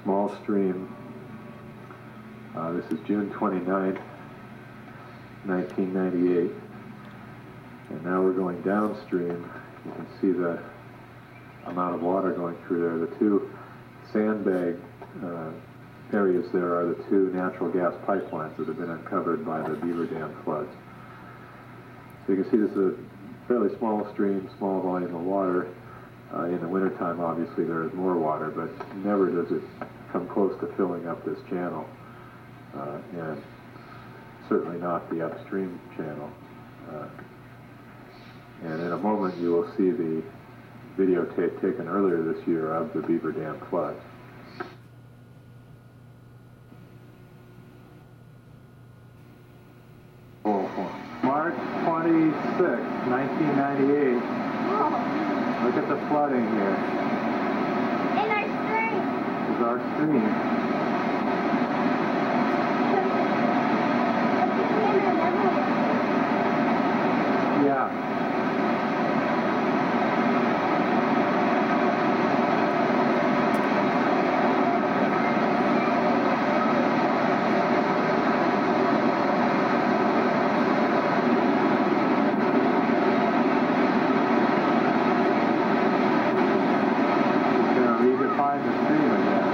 small stream. This is June 29th, 1998. And now we're going downstream. You can see the amount of water going through there. The two sandbag areas there are the two natural gas pipelines that have been uncovered by the Beaver Dam floods. So you can see this is a fairly small stream, small volume of water. In the wintertime, obviously, there is more water, but never does it come close to filling up this channel, and certainly not the upstream channel. And in a moment, you will see the videotape taken earlier this year of the Beaver Dam floods. March 26, 1998. Oh. Look at the flooding here. In our stream. This is our stream. Yeah. Redefine the stream again.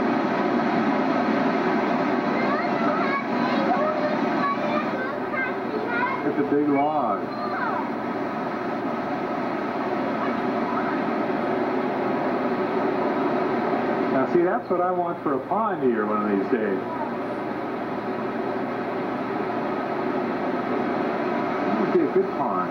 It's a big log. Now see, that's what I want for a pond here one of these days. That would be a good pond.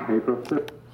April 5th.